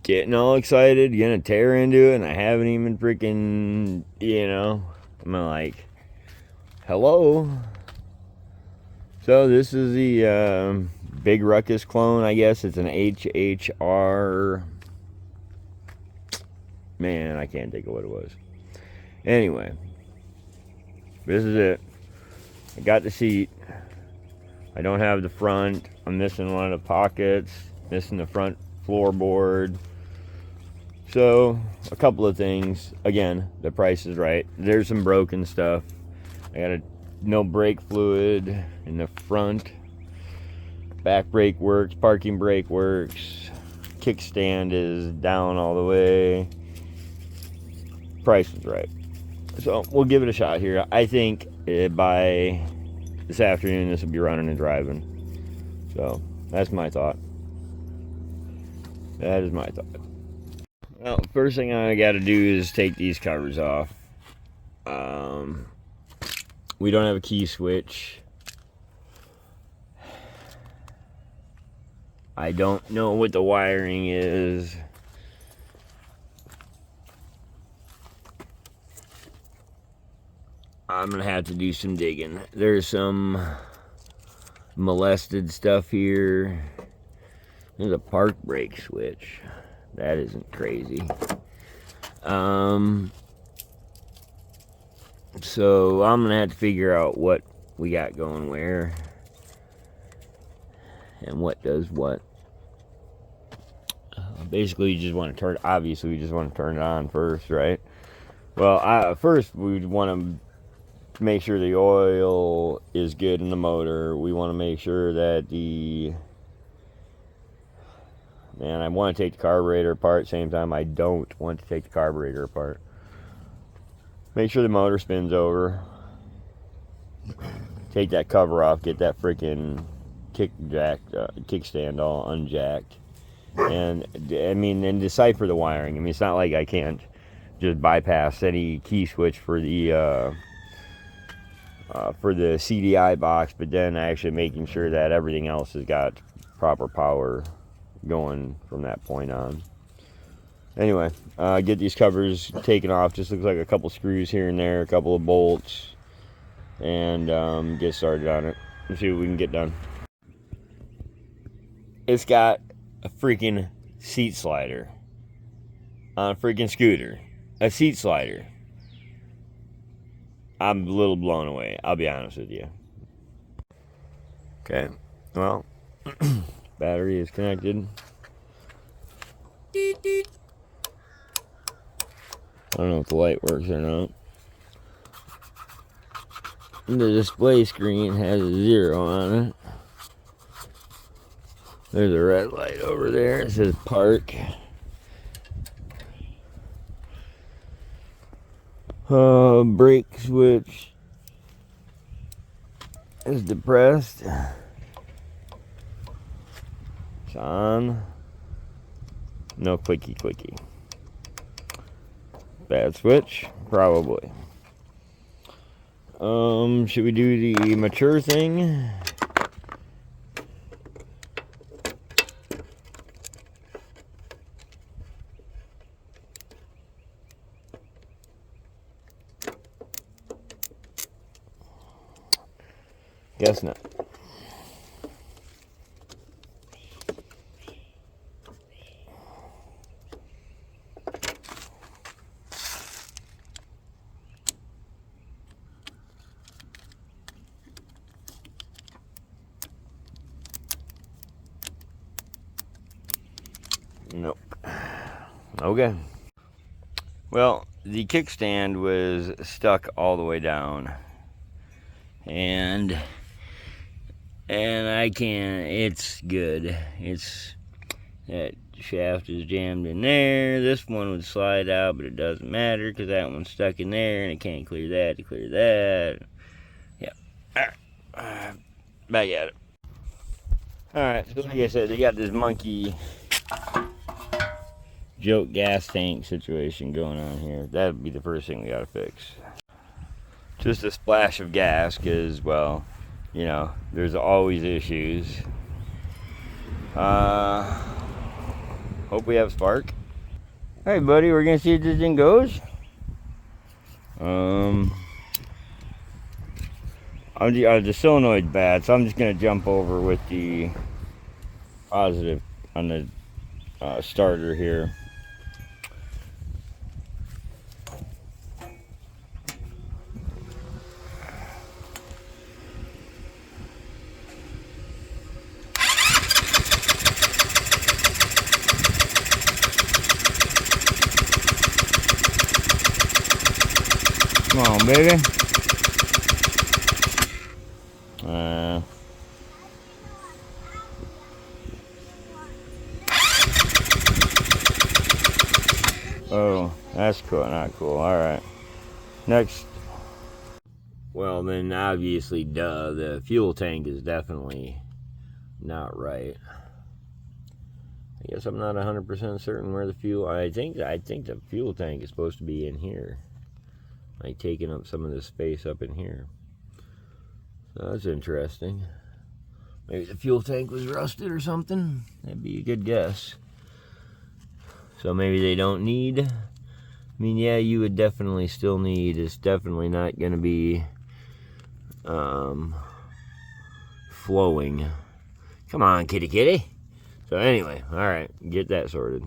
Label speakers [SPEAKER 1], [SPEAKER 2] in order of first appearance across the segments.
[SPEAKER 1] getting all excited, gonna tear into it, and I haven't even freaking, I'm like, hello. So this is the big Ruckus clone, I guess. It's an HHR. Man, I can't think of what it was. Anyway, this is it. I got the seat. I don't have the front. I'm missing one of the pockets. Missing the front floorboard. So, a couple of things. Again, the price is right. There's some broken stuff. I got no brake fluid in the front. Back brake works. Parking brake works. Kickstand is down all the way. Price is right. So, we'll give it a shot here. I think by this afternoon, this will be running and driving. So, that's my thought. That is my thought. Well, first thing I got to do is take these covers off. We don't have a key switch. I don't know what the wiring is. I'm going to have to do some digging. There's some molested stuff here. There's a park brake switch. That isn't crazy. So I'm gonna have to figure out what we got going where and what does what. Basically, you just want to turn. Obviously, we just want to turn it on first, right? Well, first we want to make sure the oil is good in the motor. We want to make sure that I want to take the carburetor apart. At the same time, I don't want to take the carburetor apart. Make sure the motor spins over. Take that cover off. Get that freaking kickstand all unjacked. And and decipher the wiring. It's not like I can't just bypass any key switch for the CDI box, but then actually making sure that everything else has got proper power going from that point on. Anyway, get these covers taken off. Just looks like a couple screws here and there, a couple of bolts, and get started on it. Let's see what we can get done. It's got a freaking seat slider on a freaking scooter. A seat slider. I'm a little blown away, I'll be honest with you. Okay, well, battery is connected. I don't know if the light works or not. The display screen has a 0 on it. There's a red light over there. It says park. Brake switch is depressed. It's on. No quickie. Bad switch? Probably. Should we do the mature thing? Guess not. Nope. Okay. Well, the kickstand was stuck all the way down. And I can't, it's good. That shaft is jammed in there. This one would slide out, but it doesn't matter because that one's stuck in there and it can't clear that to clear that. Yeah. Alright. Back at it. Alright, so like I said, they got this monkey joke gas tank situation going on here. That'd be the first thing we gotta fix. Just a splash of gas, because, well, there's always issues. Hope we have spark. Hey buddy, we're gonna see if this thing goes. The solenoid's bad, so I'm just gonna jump over with the positive on the starter here. Come on, baby. Oh, that's cool. Not cool. All right. Next. Well, then obviously, duh, the fuel tank is definitely not right. I guess I'm not 100% certain where the fuel. I think the fuel tank is supposed to be in here, like taking up some of the space up in here. So that's interesting. Maybe the fuel tank was rusted or something. That'd be a good guess. So maybe they don't need. I mean, yeah, you would definitely still need. It's definitely not going to be flowing. Come on, kitty kitty. So anyway, all right, get that sorted.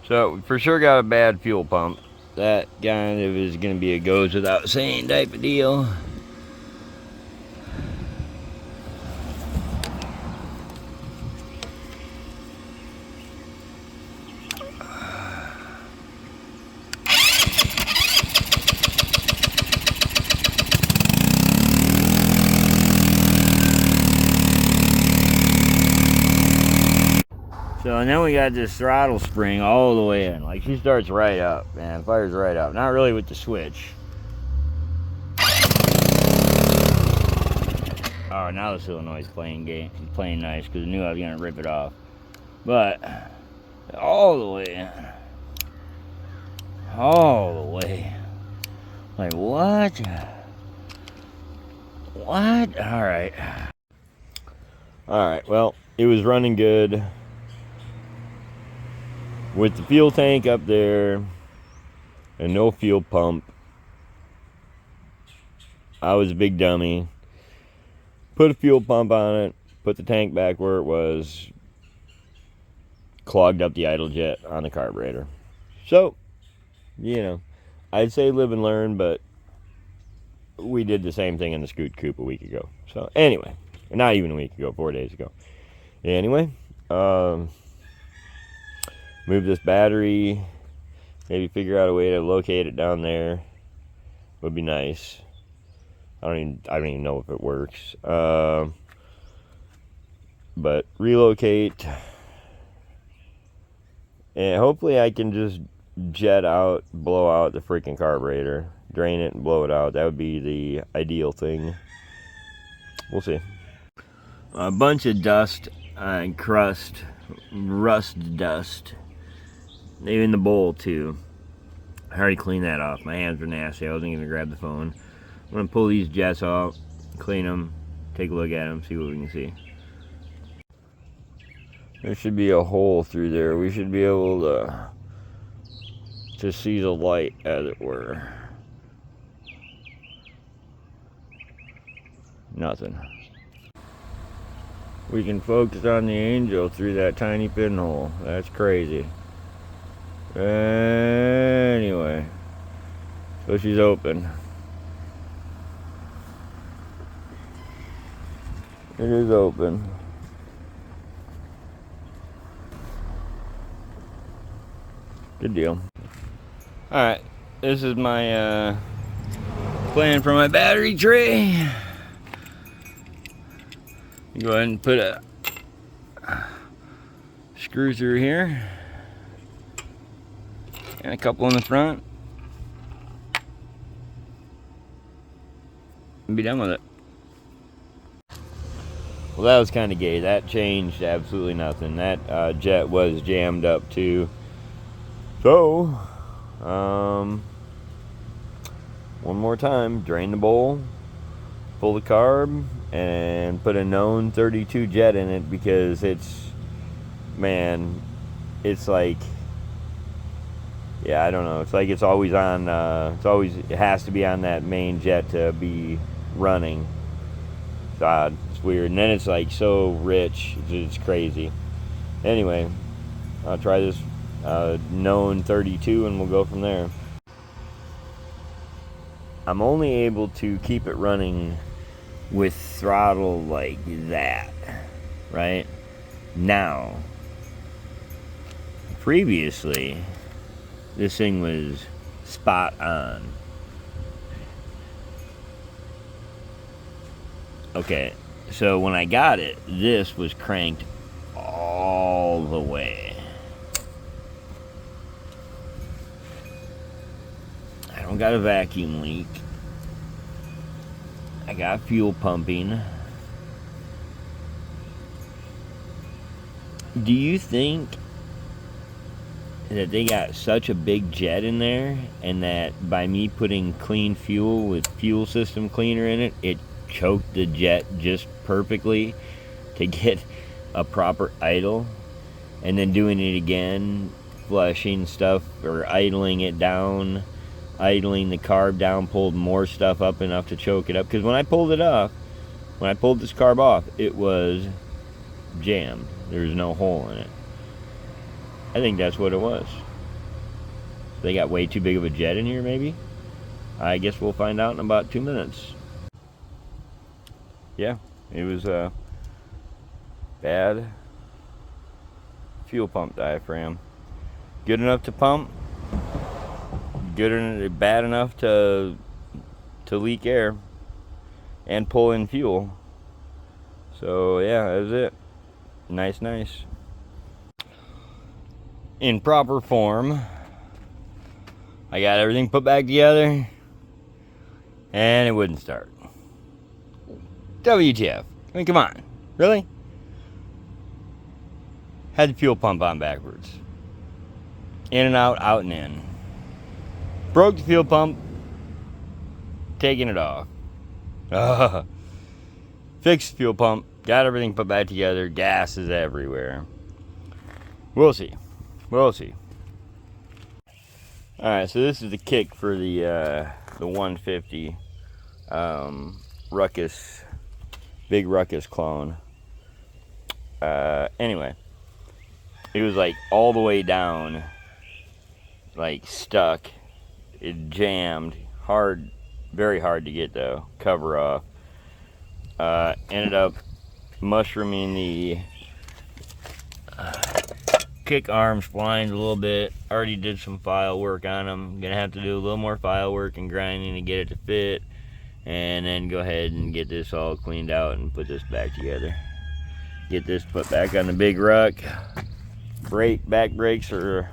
[SPEAKER 1] So we for sure got a bad fuel pump. That kind of is going to be a goes without saying type of deal. So, and then we got this throttle spring all the way in. Like, she starts right up, man. Fires right up. Not really with the switch. Oh, now the solenoid's playing nice because I knew I was going to rip it off. But, all the way in. All the way. Like, what? What? Alright. Alright, well, it was running good. With the fuel tank up there and no fuel pump, I was a big dummy. Put a fuel pump on it, put the tank back where it was, clogged up the idle jet on the carburetor. So, you know, I'd say live and learn, but we did the same thing in the Scoot Coupe a week ago. So anyway, not even a week ago, 4 days ago. Anyway, move this battery, maybe figure out a way to locate it down there. Would be nice. I don't even know if it works. But relocate, and hopefully I can just jet out, blow out the freaking carburetor, drain it and blow it out. That would be the ideal thing. We'll see. A bunch of dust and crust, rust dust. Maybe in the bowl too. I already cleaned that off. My hands were nasty. I wasn't gonna grab the phone. I'm gonna pull these jets off, clean them, take a look at them, see what we can see. There should be a hole through there. We should be able to see the light, as it were. Nothing. We can focus on the Angel through that tiny pinhole. That's crazy. Anyway, so she's open. It is open. Good deal. Alright, this is my plan for my battery tray. Go ahead and put a screw through here. And a couple in the front. And be done with it. Well, that was kind of gay. That changed absolutely nothing. That jet was jammed up too. So, one more time, drain the bowl, pull the carb, and put a known 32 jet in it because it's, man, it's like, yeah, I don't know. It's like it's always on. It has to be on that main jet to be running. It's odd. It's weird. And then it's like so rich. It's crazy. Anyway, I'll try this known 32 and we'll go from there. I'm only able to keep it running with throttle like that, right? Now, previously, this thing was spot on. Okay, so when I got it, this was cranked all the way. I don't got a vacuum leak. I got fuel pumping. Do you think that they got such a big jet in there, and that by me putting clean fuel with fuel system cleaner in it, it choked the jet just perfectly to get a proper idle, and then doing it again, flushing stuff or idling it down, idling the carb down, pulled more stuff up enough to choke it up? Because when I pulled this carb off, it was jammed. There was no hole in it. I think that's what it was. They got way too big of a jet in here, maybe? I guess we'll find out in about 2 minutes. Yeah, it was a bad fuel pump diaphragm. Good enough to pump, bad enough to leak air and pull in fuel. So yeah, that was it. Nice. In proper form, I got everything put back together and it wouldn't start. WTF? I mean, come on, really? Had the fuel pump on backwards, in and out, out and in. Broke the fuel pump, taking it off. Fixed the fuel pump, got everything put back together. Gas is everywhere. We'll see. Alright, so this is the kick for the 150 Ruckus, big Ruckus clone. Anyway, it was like all the way down, like stuck. It jammed hard, very hard to get the cover off. Ended up mushrooming the kick arm splines a little bit. Already did some file work on them. Gonna have to do a little more file work and grinding to get it to fit, and then go ahead and get this all cleaned out and put this back together. Get this put back on the big ruck. Back brakes are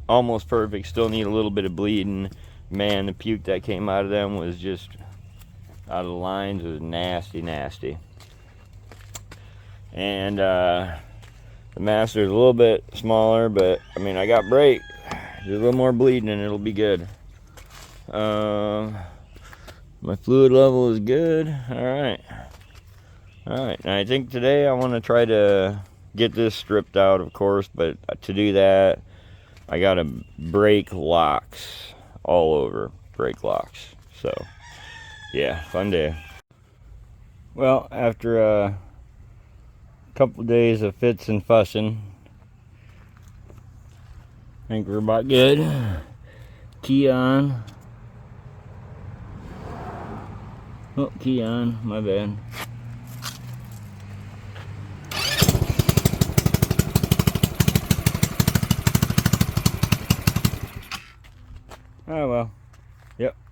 [SPEAKER 1] almost perfect. Still need a little bit of bleeding. Man, the puke that came out of them was just out of the lines. It was nasty. And the Master's a little bit smaller, but I mean, I got brake. Just a little more bleeding and it'll be good. My fluid level is good. Alright, now I think today I want to try to get this stripped out, of course, but to do that, I got to brake locks all over. Brake locks. So, yeah, fun day. Well, after a couple days of fits and fussing, I think we're about good. Key on. Oh, key on, my bad. Oh well. Yep.